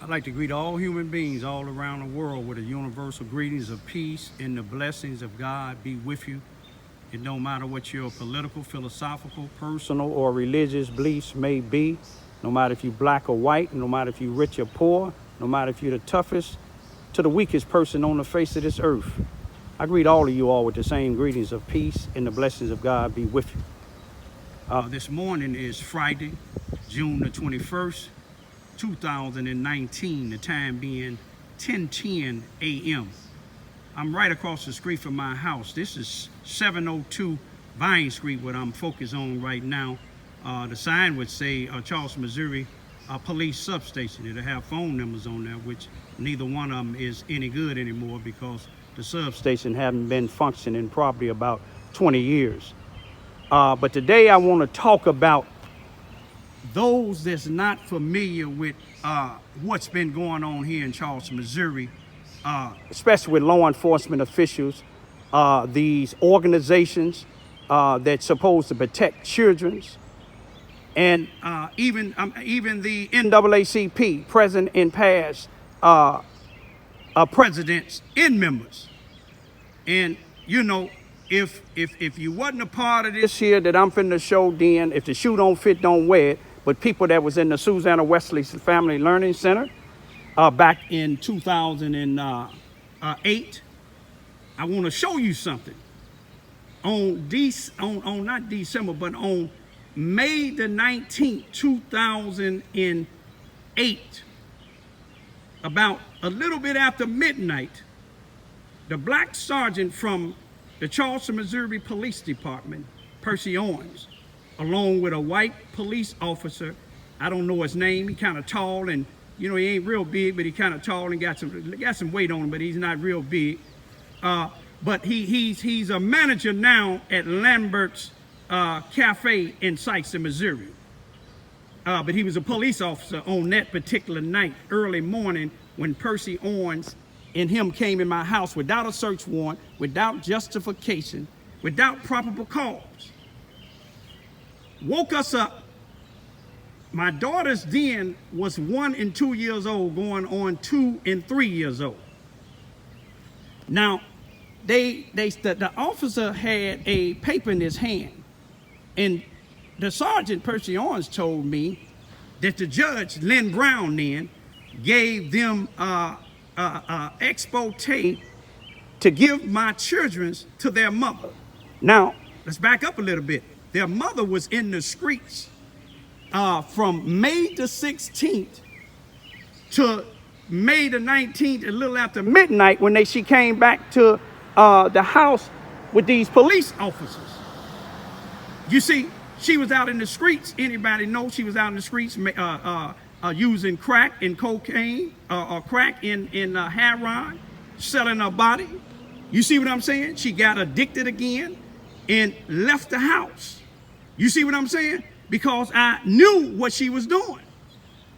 I'd like to greet all human beings all around the world with a universal greetings of peace and the blessings of God be with you. And no matter what your political, philosophical, personal, or religious beliefs may be, no matter if you're black or white, no matter if you're rich or poor, no matter if you're the toughest to the weakest person on the face of this earth, I greet all of you all with the same greetings of peace and the blessings of God be with you. This morning is Friday, June the 21st. 2019, the time being 10:10 a.m. I'm right across the street from my house. This is 702 Vine Street, what I'm focused on right now. The sign would say Charleston, Missouri police substation. It'll have phone numbers on there, which neither one of them is any good anymore because the substation haven't been functioning probably about 20 years. But today I want to talk about those that's not familiar with what's been going on here in Charleston, Missouri, especially with law enforcement officials, these organizations that's supposed to protect children, and even the NAACP, present and past presidents and members. And you know, if you wasn't a part of this here that I'm finna show, then if the shoe don't fit, don't wear it. But people that was in the Susanna Wesley Family Learning Center back in 2008, I want to show you something. On not December, but on May the 19th, 2008, about a little bit after midnight, the black sergeant from the Charleston, Missouri Police Department, Percy Owens, along with a white police officer, I don't know his name, he kind of tall, and you know, he ain't real big, but he kind of tall and got some weight on him, but he's not real big. But he's a manager now at Lambert's Cafe in Sykes, Missouri. But he was a police officer on that particular night, early morning, when Percy Owens and him came in my house without a search warrant, without justification, without probable cause. Woke us up. My daughters then was 1 and 2 years old, going on 2 and 3 years old. Now, the officer had a paper in his hand, and the sergeant, Percy Owens, told me that the judge, Lynn Brown, then gave them expose to give my children to their mother. Now, let's back up a little bit. Their mother was in the streets from May the 16th to May the 19th, a little after midnight, when she came back to the house with these police officers. You see, she was out in the streets. Anybody know she was out in the streets using crack and cocaine, or crack in heroin, selling her body. You see what I'm saying? She got addicted again and left the house. You see what I'm saying? Because I knew what she was doing.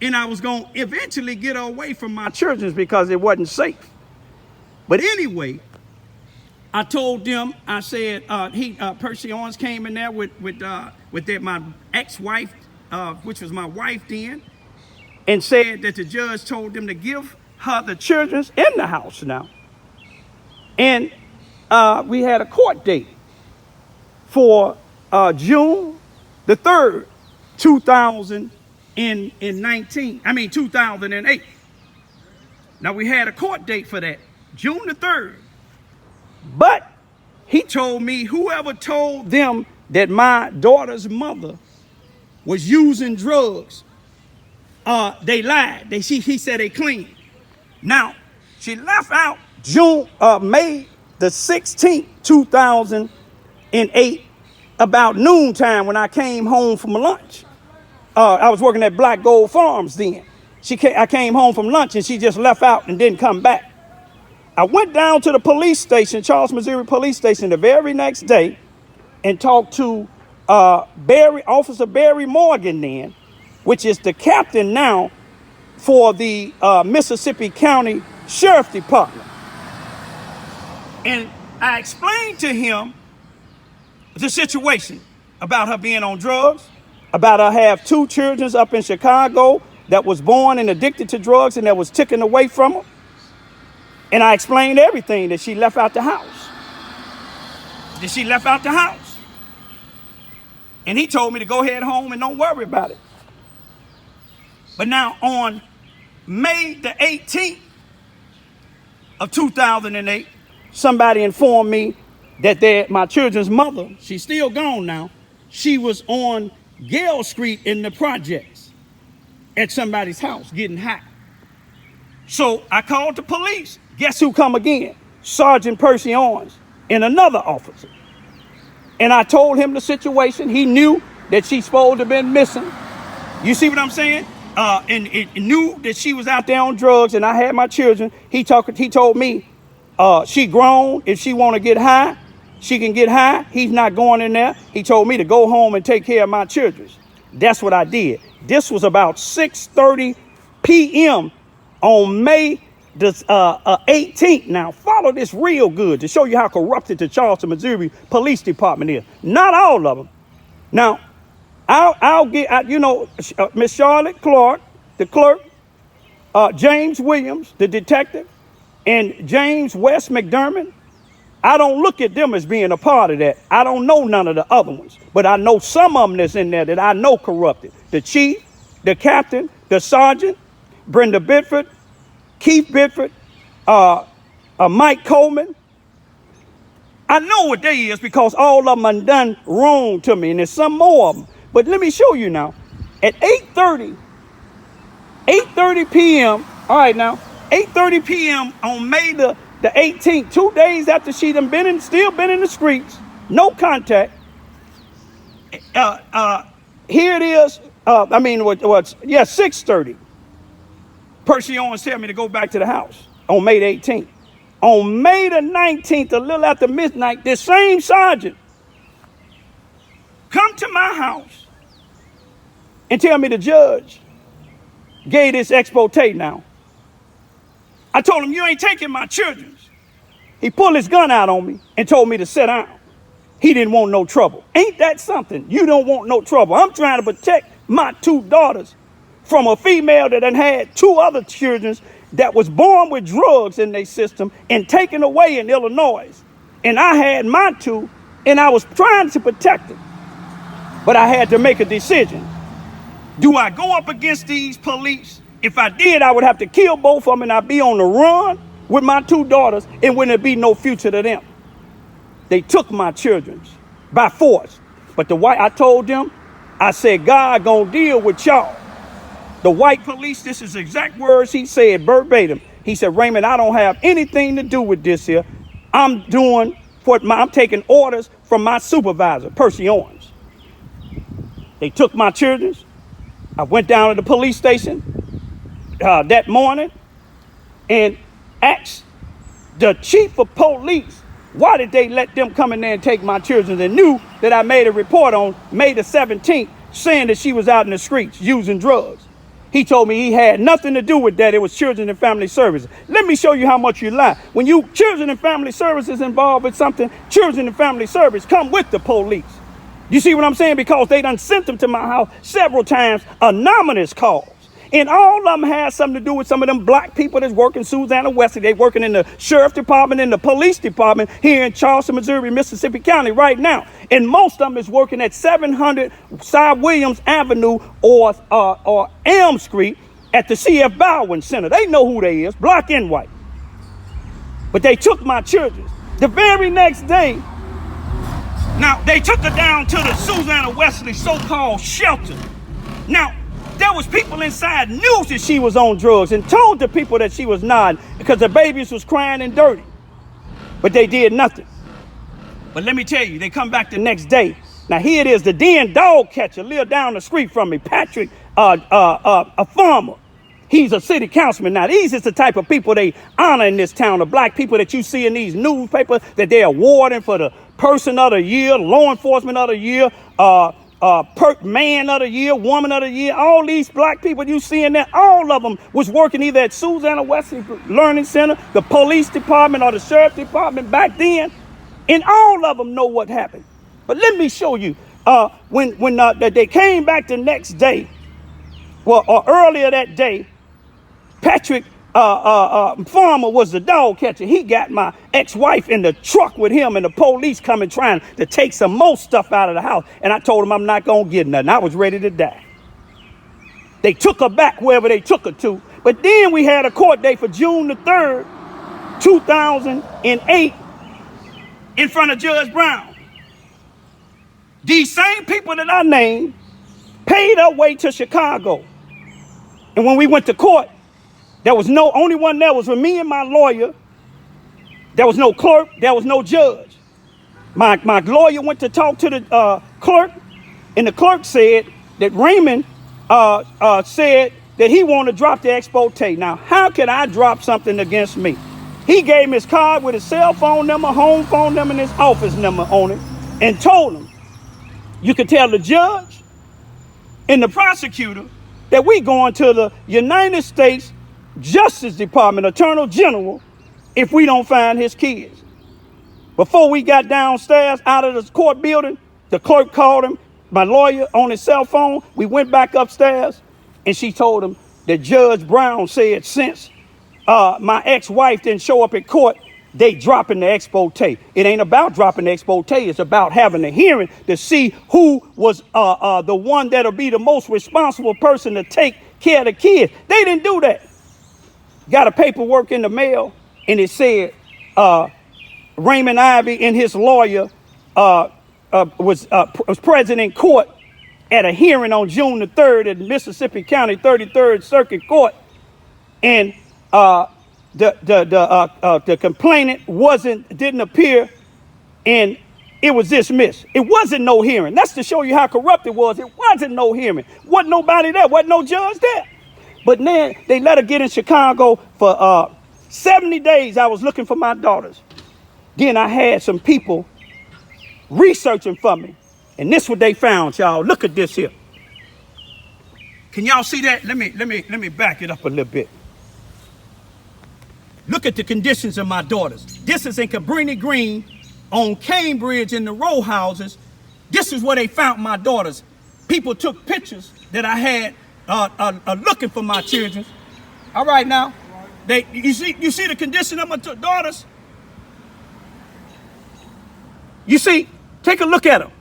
And I was going to eventually get her away from my children because it wasn't safe. But anyway, I told them, I said, Percy Owens came in there with my ex-wife, which was my wife then, and said that the judge told them to give her the children in the house now. And we had a court date for June the 3rd, 2008. Now, we had a court date for that, June the 3rd. But he told me whoever told them that my daughter's mother was using drugs, they lied. He said they clean. Now, she left out May the 16th, 2008, about noontime when I came home from lunch. I was working at Black Gold Farms then. I came home from lunch and she just left out and didn't come back. I went down to the police station, Charleston, Missouri Police Station, the very next day and talked to Officer Barry Morgan then, which is the captain now for the Mississippi County Sheriff Department. And I explained to him the situation about her being on drugs, about her have 2 children up in Chicago that was born and addicted to drugs and that was taken away from her. And I explained everything that she left out the house. And he told me to go ahead home and don't worry about it. But now on May the 18th of 2008, somebody informed me that my children's mother, she's still gone now, she was on Gale Street in the projects at somebody's house getting high. So I called the police. Guess who come again? Sergeant Percy Owens and another officer. And I told him the situation. He knew that she's supposed to have been missing. You see what I'm saying? And knew that she was out there on drugs, and I had my children. He told me she grown. If she want to get high, she can get high. He's not going in there. He told me to go home and take care of my children. That's what I did. This was about 6:30 p.m. on May the 18th. Now, follow this real good to show you how corrupted the Charleston, Missouri Police Department is. Not all of them. Now, I'll get, Miss Charlotte Clark, the clerk, James Williams, the detective, and James West McDermott. I don't look at them as being a part of that. I don't know none of the other ones, but I know some of them that's in there that I know corrupted. The chief, the captain, the sergeant, Brenda Biddeford, Keith Biddeford, Mike Coleman. I know what they is because all of them done wrong to me, and there's some more of them. But let me show you now. At 8:30 p.m., all right now, 8:30 p.m. on May the 18th, 2 days after she done still been in the streets, no contact. Here it is, 6:30. Percy Owens tell me to go back to the house on May the 18th. On May the 19th, a little after midnight, this same sergeant come to my house and tell me the judge gave this expose now. I told him, you ain't taking my children. He pulled his gun out on me and told me to sit down. He didn't want no trouble. Ain't that something? You don't want no trouble. I'm trying to protect my 2 daughters from a female that done had 2 other children that was born with drugs in their system and taken away in Illinois. And I had my 2, and I was trying to protect them. But I had to make a decision. Do I go up against these police? If I did, I would have to kill both of them, and I'd be on the run with my 2 daughters, and wouldn't be no future to them. They took my children by force. But I told them, I said, God gonna deal with y'all. The white police, this is exact words he said verbatim. He said, Raymond, I don't have anything to do with this here. I'm taking orders from my supervisor, Percy Owens. They took my children. I went down to the police station that morning and asked the chief of police, why did they let them come in there and take my children, and knew that I made a report on May the 17th saying that she was out in the streets using drugs. He told me he had nothing to do with that. It was Children and Family Services. Let me show you how much you lie. When you Children and Family Services involved with something, Children and Family Service come with the police. You see what I'm saying? Because they done sent them to my house several times, anonymous calls. And all of them had something to do with some of them black people that's working Susanna Wesley. They working in the sheriff department and the police department here in Charleston, Missouri, Mississippi County right now. And most of them is working at 700 Cy Williams Avenue or Elm Street at the C.F. Bowen Center. They know who they is, black and white. But they took my children. The very next day, now they took her down to the Susanna Wesley so-called shelter. Now, there was people inside knew that she was on drugs and told the people that she was not because the babies was crying and dirty. But they did nothing. But let me tell you, they come back the next day. Now here it is, the den dog catcher lived down the street from me, Patrick, a farmer. He's a city councilman. Now these is the type of people they honor in this town, the black people that you see in these newspapers that they're awarding for the person of the year, law enforcement of the year, man of the year, woman of the year. All these black people you see in there, all of them was working either at Susanna Wesley Learning Center, the police department, or the sheriff department back then. And all of them know what happened. But let me show you. When they came back the next day, Well, or earlier that day, Patrick Farmer was the dog catcher. He got my ex-wife in the truck with him and the police coming trying to take some more stuff out of the house. And I told him I'm not going to get nothing. I was ready to die. They took her back wherever they took her to. But then we had a court date for June the 3rd, 2008 in front of Judge Brown. These same people that I named paid our way to Chicago. And when we went to court, there was no, only one there was with me and my lawyer. There was no clerk, there was no judge. My lawyer went to talk to the clerk, and the clerk said that Raymond said that he wanted to drop the expose. Now, how can I drop something against me? He gave me his card with his cell phone number, home phone number, and his office number on it, and told him, you can tell the judge and the prosecutor that we going to the United States Justice Department, Attorney General, if we don't find his kids. Before we got downstairs out of the court building, the clerk called him, my lawyer, on his cell phone. We went back upstairs, and she told him that Judge Brown said since my ex-wife didn't show up at court, they dropping the expose. It ain't about dropping the expose. It's about having a hearing to see who was the one that'll be the most responsible person to take care of the kids. They didn't do that. Got a paperwork in the mail, and it said Raymond Ivey and his lawyer was present in court at a hearing on June the 3rd at Mississippi County 33rd Circuit Court, and the complainant didn't appear, and it was dismissed. It wasn't no hearing. That's to show you how corrupt it was. It wasn't no hearing. Wasn't nobody there. Wasn't no judge there. But then they let her get in Chicago for 70 days. I was looking for my daughters. Then I had some people researching for me. And this is what they found, y'all. Look at this here. Can y'all see that? Let me back it up a little bit. Look at the conditions of my daughters. This is in Cabrini Green on Cambridge in the row houses. This is where they found my daughters. People took pictures that I had looking for my children. All right, now, you see the condition of my daughters? You see, take a look at them.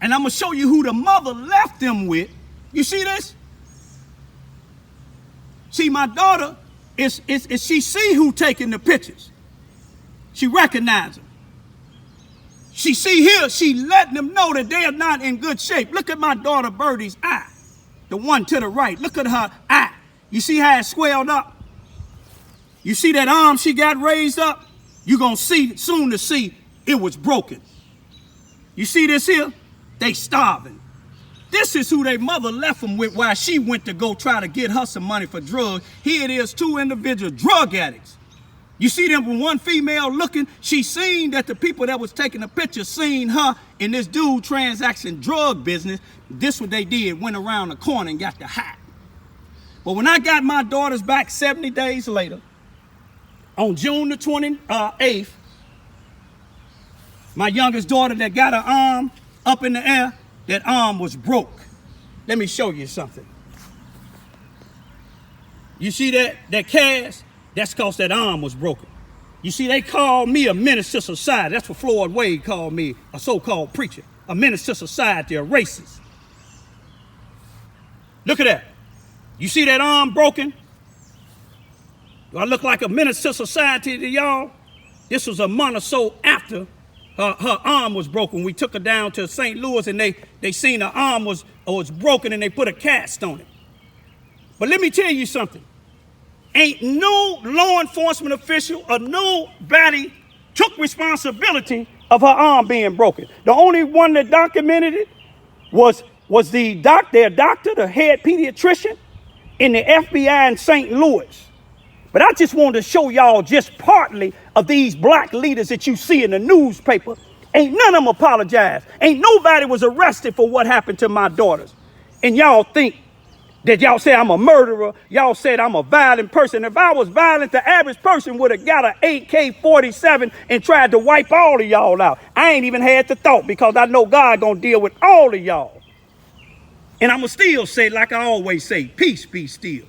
And I'm going to show you who the mother left them with. You see this? See, my daughter, she see who taking the pictures. She recognize them. She see here, she letting them know that they are not in good shape. Look at my daughter Birdie's eye. The one to the right. Look at her eye. You see how it swelled up? You see that arm she got raised up? You're going to see, soon to see, it was broken. You see this here? They starving. This is who their mother left them with while she went to go try to get her some money for drugs. Here it is, two individual drug addicts. You see them with one female looking, she seen that the people that was taking the picture seen her in this dude transaction drug business. This what they did, went around the corner and got the hat. But when I got my daughters back 70 days later, on June the 28th, my youngest daughter that got her arm up in the air, that arm was broke. Let me show you something. You see that cast? That's because that arm was broken. You see, they called me a menace to society. That's what Floyd Wade called me, a so-called preacher. A menace to society, a racist. Look at that. You see that arm broken? Do I look like a menace to society to y'all? This was a month or so after her arm was broken. We took her down to St. Louis, and they seen her arm was broken, and they put a cast on it. But let me tell you something. Ain't no law enforcement official or nobody took responsibility of her arm being broken. The only one that documented it was their doctor, the head pediatrician in the FBI in St. Louis. But I just wanted to show y'all just partly of these black leaders that you see in the newspaper. Ain't none of them apologized. Ain't nobody was arrested for what happened to my daughters. And y'all think that y'all say I'm a murderer. Y'all said I'm a violent person. If I was violent, the average person would have got an AK-47 and tried to wipe all of y'all out. I ain't even had the thought because I know God gonna deal with all of y'all. And I'm going to still say, like I always say, peace be still.